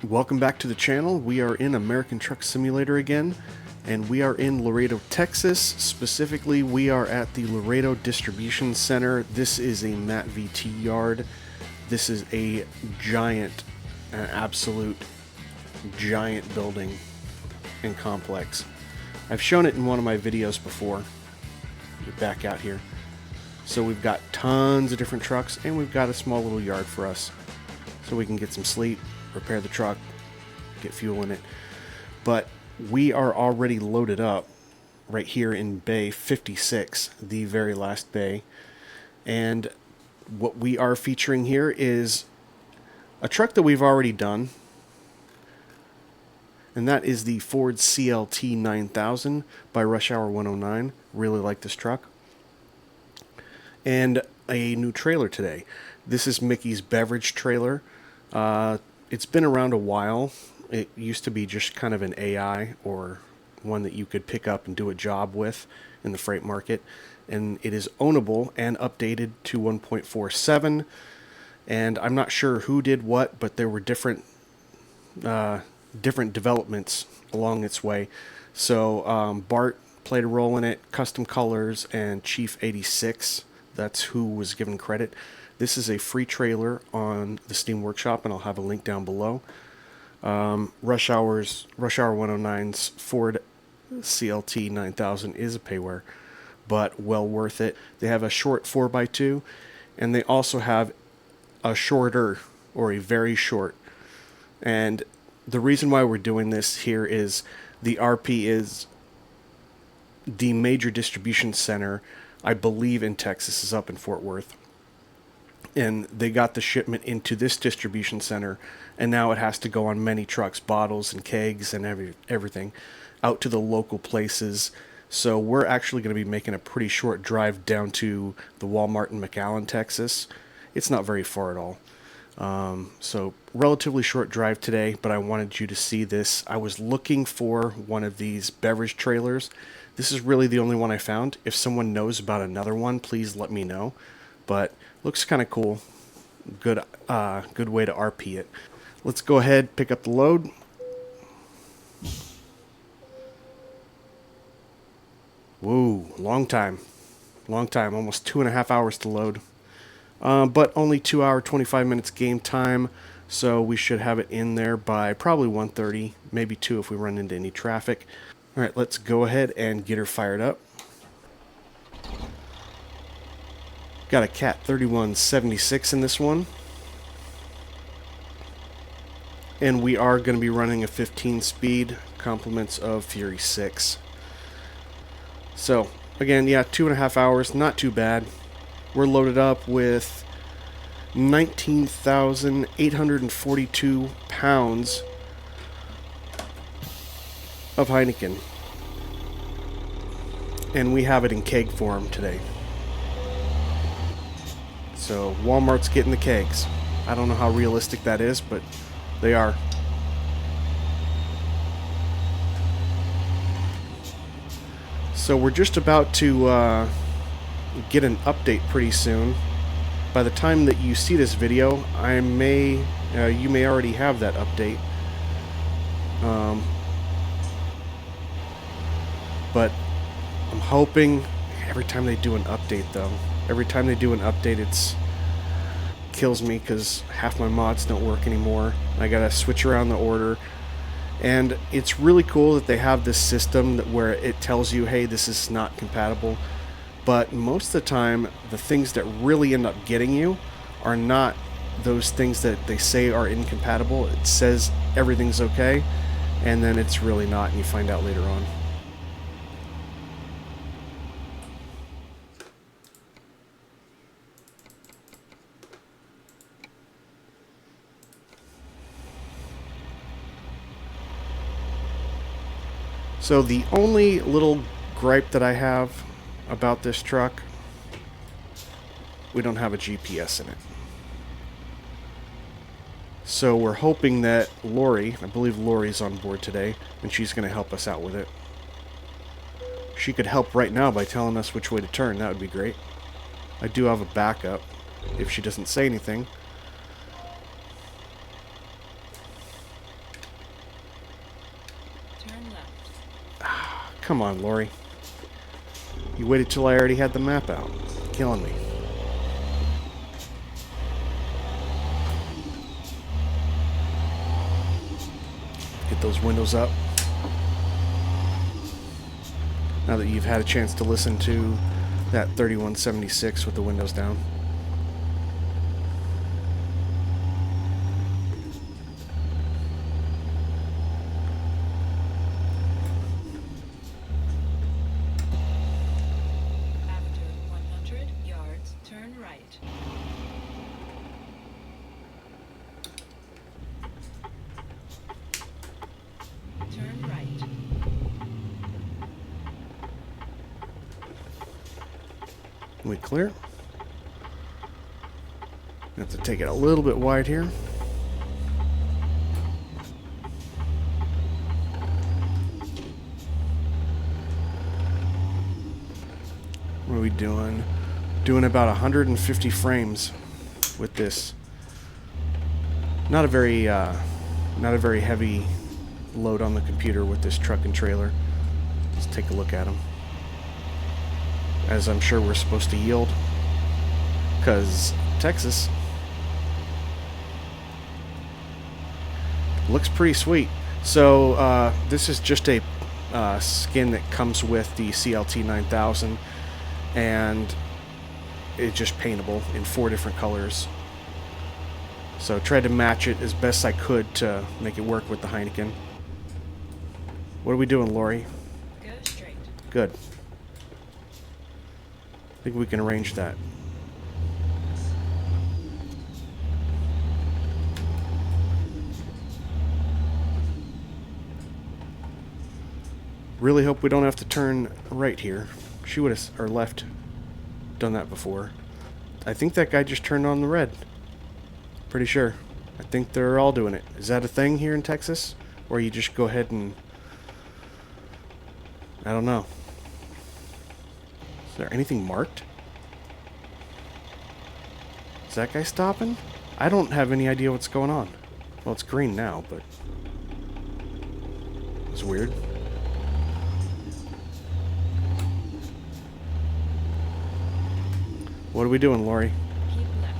Welcome back to the channel. We are in American Truck Simulator again, and we are in Laredo, Texas. Specifically, we are at the Laredo Distribution Center. This is a MattVT yard. This is a giant, an absolute giant building and complex. I've shown it in one of my videos before. Get back out here. So we've got tons of different trucks, and we've got a small little yard for us, so we can get some sleep, repair the truck, get fuel in it. But we are already loaded up right here in Bay 56, the very last bay. And what we are featuring here is a truck that we've already done, and that is the Ford CLT-9000 by Rush Hour 109. Really like this truck. And a new trailer today. This is Mickey's Beverage trailer. It's been around a while. It used to be just kind of an AI, or one that you could pick up and do a job with in the freight market. And it is ownable and updated to 1.47. And I'm not sure who did what, but there were different developments along its way. So Bart played a role in it, custom colors, and Chief 86. That's who was given credit. This is a free trailer on the Steam Workshop, and I'll have a link down below. Rush Hour 109's Ford CLT-9000 is a payware, but well worth it. They have a short 4x2, and they also have a shorter, or a very short. And the reason why we're doing this here is the RP is the major distribution center, I believe, in Texas, is up in Fort Worth. And they got the shipment into this distribution center, and now it has to go on many trucks, bottles and kegs and everything, out to the local places. So we're actually going to be making a pretty short drive down to the Walmart in McAllen, Texas. It's not very far at all. So relatively short drive today, but I wanted you to see this. I was looking for one of these beverage trailers. This is really the only one I found. If someone knows about another one, please let me know. But looks kind of cool. Good way to RP it. Let's go ahead, pick up the load. Whoa, long time, almost 2.5 hours to load. But only 2 hour 25 minutes game time, so we should have it in there by probably 1:30, maybe 2 if we run into any traffic. All right, let's go ahead and get her fired up. Got a Cat 3176 in this one. And we are going to be running a 15 speed, compliments of Fury 6. So, again, yeah, 2.5 hours, not too bad. We're loaded up with 19,842 pounds of Heineken. And we have it in keg form today. So Walmart's getting the kegs. I don't know how realistic that is, but they are. So we're just about to get an update pretty soon. By the time that you see this video, you may already have that update. But I'm hoping every time they do an update, though. Every time they do an update, it kills me because half my mods don't work anymore. I gotta switch around the order. And it's really cool that they have this system where it tells you, hey, this is not compatible. But most of the time, the things that really end up getting you are not those things that they say are incompatible. It says everything's okay, and then it's really not, and you find out later on. So the only little gripe that I have about this truck, we don't have a GPS in it. So we're hoping that Lori, I believe Lori's on board today, and she's going to help us out with it. She could help right now by telling us which way to turn. That would be great. I do have a backup if she doesn't say anything. Come on, Lori. You waited till I already had the map out. Killing me. Get those windows up. Now that you've had a chance to listen to that 3176 with the windows down. After 100 yards, turn right. Turn right. We clear. Have to take it a little bit wide here. What are we doing? Doing about 150 frames with this. Not a very heavy load on the computer with this truck and trailer. Let's take a look at them. As I'm sure we're supposed to yield, because Texas looks pretty sweet. So this is just a skin that comes with the CLT-9000, and it's just paintable in 4 different colors. So I tried to match it as best I could to make it work with the Heineken. What are we doing, Lori? Go straight. Good. I think we can arrange that. Really hope we don't have to turn right here. She would have, or left, done that before. I think that guy just turned on the red. Pretty sure. I think they're all doing it. Is that a thing here in Texas? Or you just go ahead and... I don't know. Is there anything marked? Is that guy stopping? I don't have any idea what's going on. Well, it's green now, but... it's weird. What are we doing, Lori? Keep left.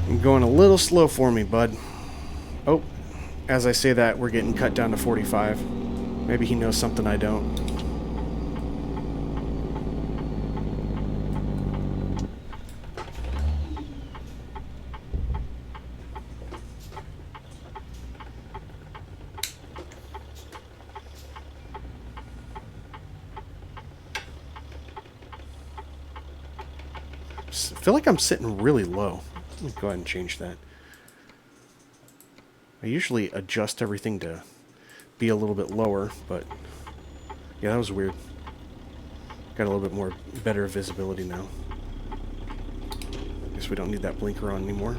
You're going a little slow for me, bud. Oh, as I say that, we're getting cut down to 45. Maybe he knows something I don't. I feel like I'm sitting really low. Let me go ahead and change that. I usually adjust everything to be a little bit lower, but yeah, that was weird. Got a little bit more better visibility now. Guess we don't need that blinker on anymore.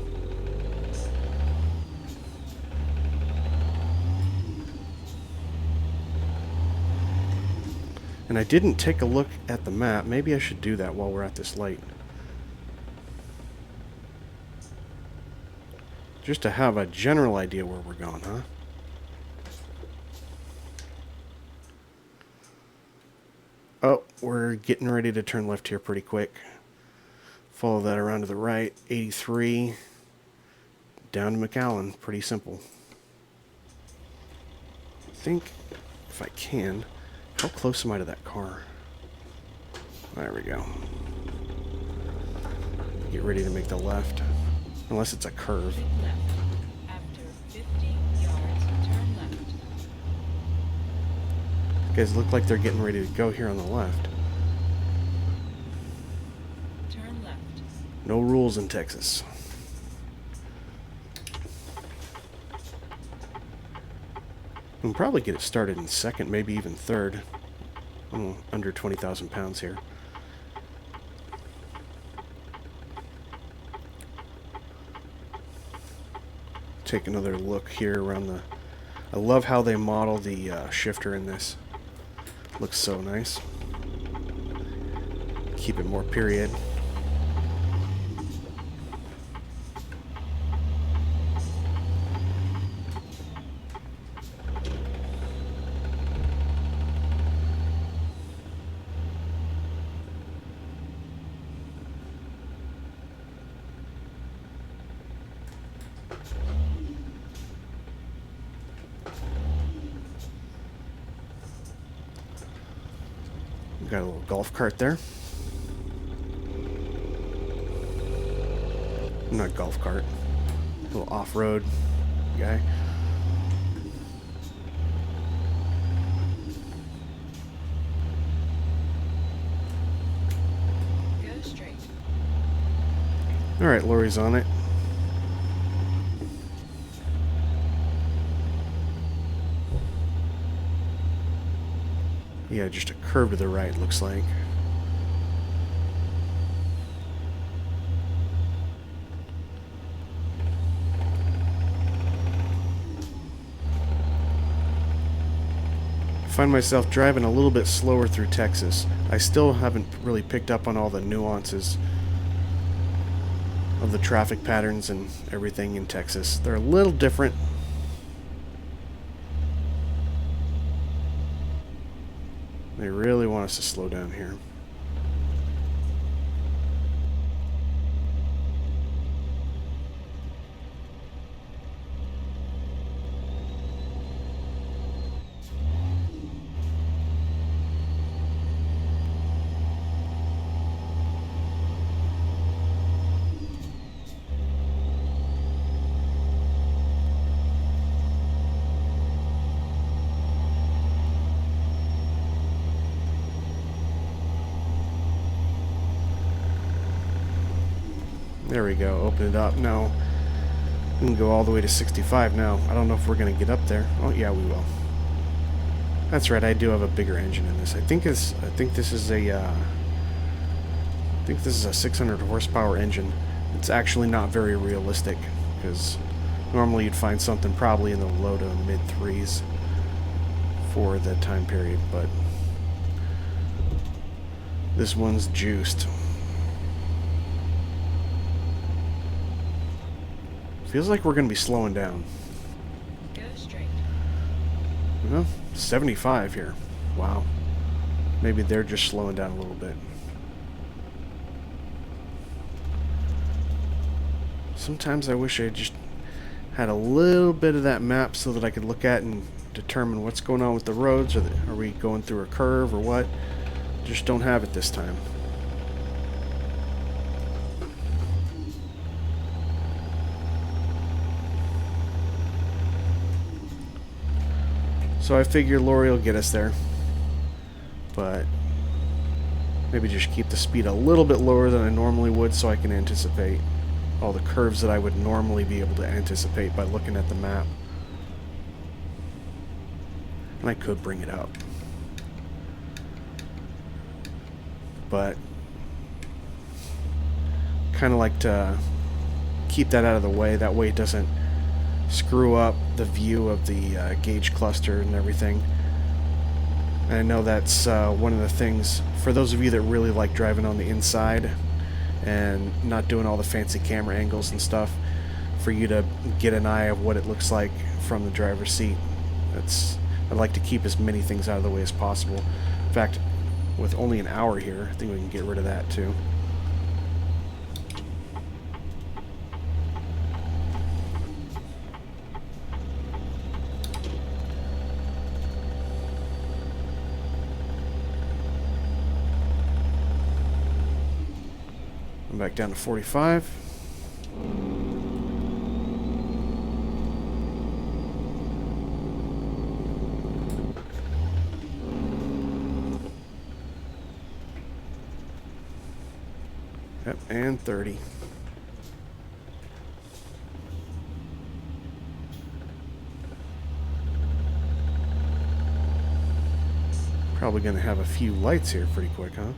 And I didn't take a look at the map. Maybe I should do that while we're at this light. Just to have a general idea where we're going, huh? Oh, we're getting ready to turn left here pretty quick. Follow that around to the right. 83. Down to McAllen. Pretty simple. I think, if I can... How close am I to that car? There we go. Get ready to make the left. Unless it's a curve. Keep left. After 50 yards, turn left. These guys look like they're getting ready to go here on the left. Turn left. No rules in Texas. We can probably get it started in second, maybe even third. Oh, under 20,000 pounds here. Take another look here around the... I love how they model the shifter in this. Looks so nice. Keep it more period. Got a little golf cart there. Not golf cart. A little off-road guy. Go straight. Alright, Lori's on it. Yeah, just a curve to the right, looks like. I find myself driving a little bit slower through Texas. I still haven't really picked up on all the nuances of the traffic patterns and everything in Texas. They're a little different. They really want us to slow down here. There we go, open it up. Now, we can go all the way to 65 now. I don't know if we're going to get up there. Oh, yeah, we will. That's right, I do have a bigger engine in this. I think this is a 600 horsepower engine. It's actually not very realistic, because normally you'd find something probably in the low to mid threes for the time period, but this one's juiced. Feels like we're going to be slowing down. Go straight. Well, 75 here. Wow. Maybe they're just slowing down a little bit. Sometimes I wish I just had a little bit of that map so that I could look at and determine what's going on with the roads. Are we going through a curve or what? Just don't have it this time. So I figure Lori will get us there, but maybe just keep the speed a little bit lower than I normally would so I can anticipate all the curves that I would normally be able to anticipate by looking at the map. And I could bring it up, but kind of like to keep that out of the way. That way it doesn't screw up the view of the gauge cluster and everything. And I know that's one of the things for those of you that really like driving on the inside and not doing all the fancy camera angles and stuff, for you to get an eye of what it looks like from the driver's seat. I'd like to keep as many things out of the way as possible. In fact, with only an hour here, I think we can get rid of that too. I'm back down to 45. Yep, and 30. Probably going to have a few lights here pretty quick, huh?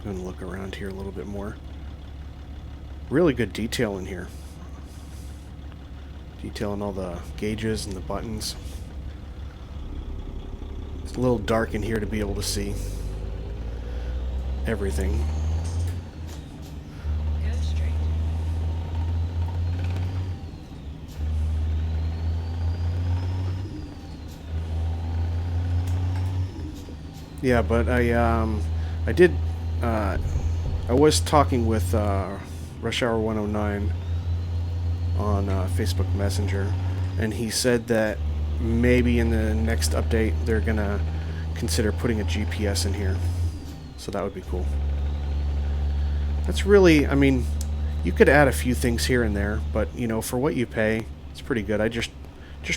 I'm going to look around here a little bit more. Really good detail in here. Detailing all the gauges and the buttons. It's a little dark in here to be able to see everything. Go straight. Yeah, but I did. I was talking with Rush Hour 109 on Facebook Messenger, and he said that maybe in the next update they're gonna consider putting a GPS in here, so that would be cool. That's really, I mean, you could add a few things here and there, but you know, for what you pay, it's pretty good. I just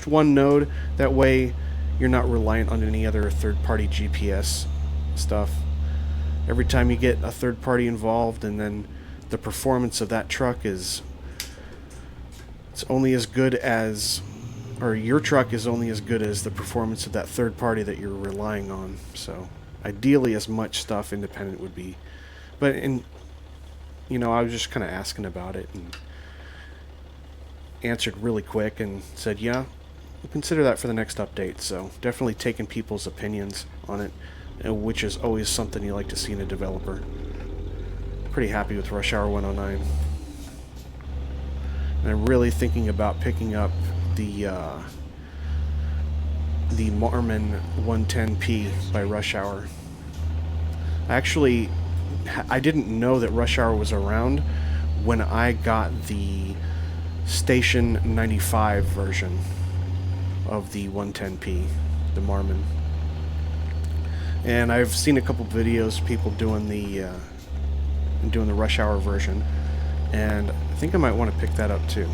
one node, that way you're not reliant on any other third-party GPS stuff. Every time you get a third party involved, and then the performance of that truck is, it's only as good as, or your truck is only as good as the performance of that third party that you're relying on. So ideally as much stuff independent would be, but you know, I was just kind of asking about it and answered really quick and said, yeah, we'll consider that for the next update. So definitely taking people's opinions on it, which is always something you like to see in a developer. Pretty happy with Rush Hour 109. And I'm really thinking about picking up the Marmon 110P by Rush Hour. Actually, I didn't know that Rush Hour was around when I got the Station 95 version of the 110P, the Marmon. And I've seen a couple videos of people doing the Rush Hour version, and I think I might want to pick that up too.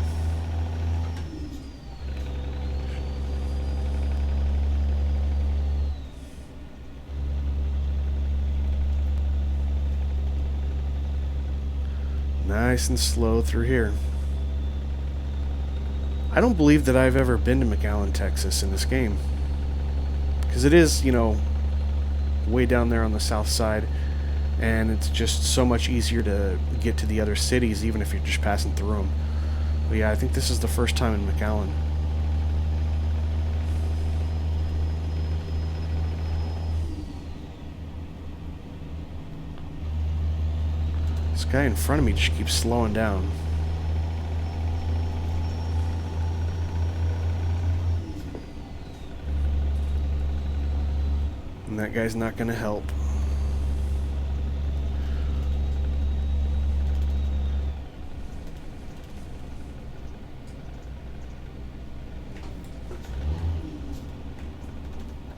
Nice and slow through here. I don't believe that I've ever been to McAllen, Texas in this game, because it is, you know, way down there on the south side, and it's just so much easier to get to the other cities even if you're just passing through them. But yeah, I think this is the first time in McAllen. This guy in front of me just keeps slowing down. And that guy's not going to help.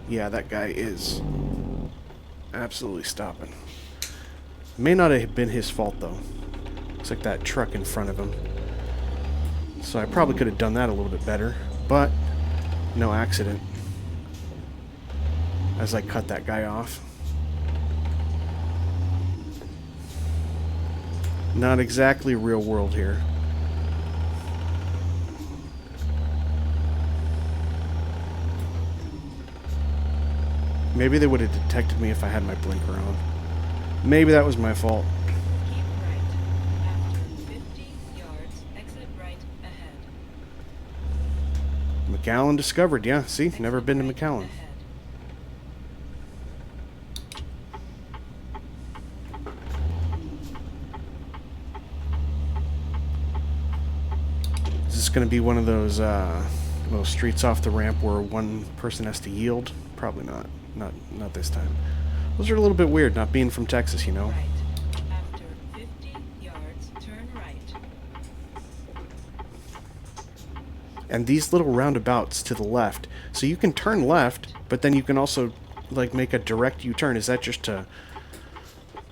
Yeah, that guy is absolutely stopping. May not have been his fault, though. Looks like that truck in front of him. So I probably could have done that a little bit better, but no accident. As I cut that guy off. Not exactly real world here. Maybe they would have detected me if I had my blinker on. Maybe that was my fault. Keep right. After 50 yards, exit right ahead. McAllen discovered, yeah. See, Exit never been to right McAllen. ahead. Is this going to be one of those streets off the ramp where one person has to yield? Probably not. Not this time. Those are a little bit weird, not being from Texas, you know. Right. After 50 yards, turn right. And these little roundabouts to the left, so you can turn left, but then you can also like make a direct U-turn. Is that just to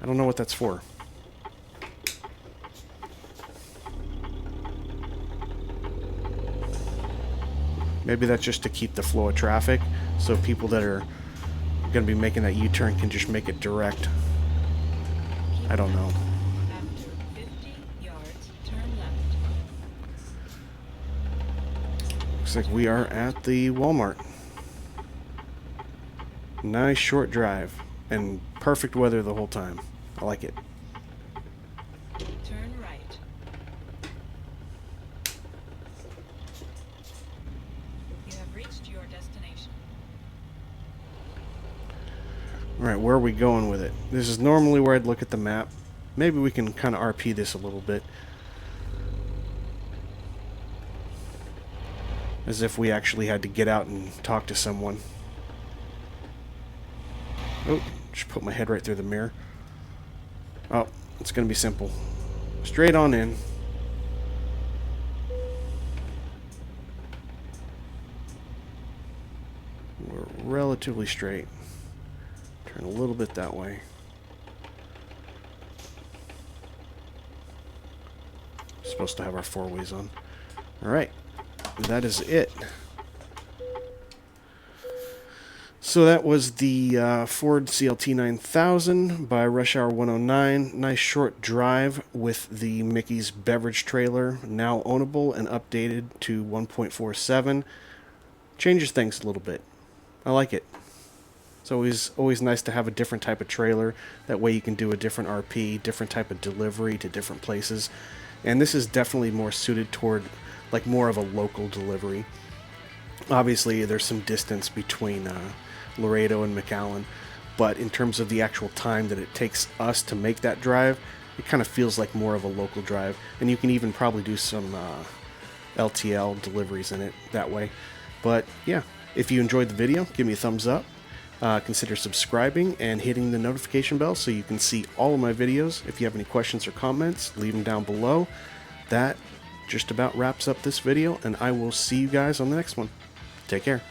I don't know what that's for. Maybe that's just to keep the flow of traffic, so people that are going to be making that U-turn can just make it direct. I don't know. After 50 yards, turn left. Looks like we are at the Walmart. Nice short drive and perfect weather the whole time. I like it. Turn right. You have reached your destination. Alright, where are we going with it? This is normally where I'd look at the map. Maybe we can kind of RP this a little bit. As if we actually had to get out and talk to someone. Oh, just put my head right through the mirror. Oh, it's going to be simple. Straight on in. We're relatively straight. Turn a little bit that way. Supposed to have our four ways on. Alright, that is it. So that was the Ford CLT-9000 by Rush Hour 109. Nice short drive with the Mickey's Beverage trailer, now ownable and updated to 1.47. Changes things a little bit. I like it. It's always nice to have a different type of trailer. That way you can do a different RP, different type of delivery to different places. And this is definitely more suited toward like more of a local delivery. Obviously there's some distance between Laredo and McAllen, but in terms of the actual time that it takes us to make that drive, it kind of feels like more of a local drive. And you can even probably do some LTL deliveries in it that way. But yeah, if you enjoyed the video, give me a thumbs up. Consider subscribing and hitting the notification bell so you can see all of my videos. If you have any questions or comments, leave them down below. That just about wraps up this video, and I will see you guys on the next one. Take care.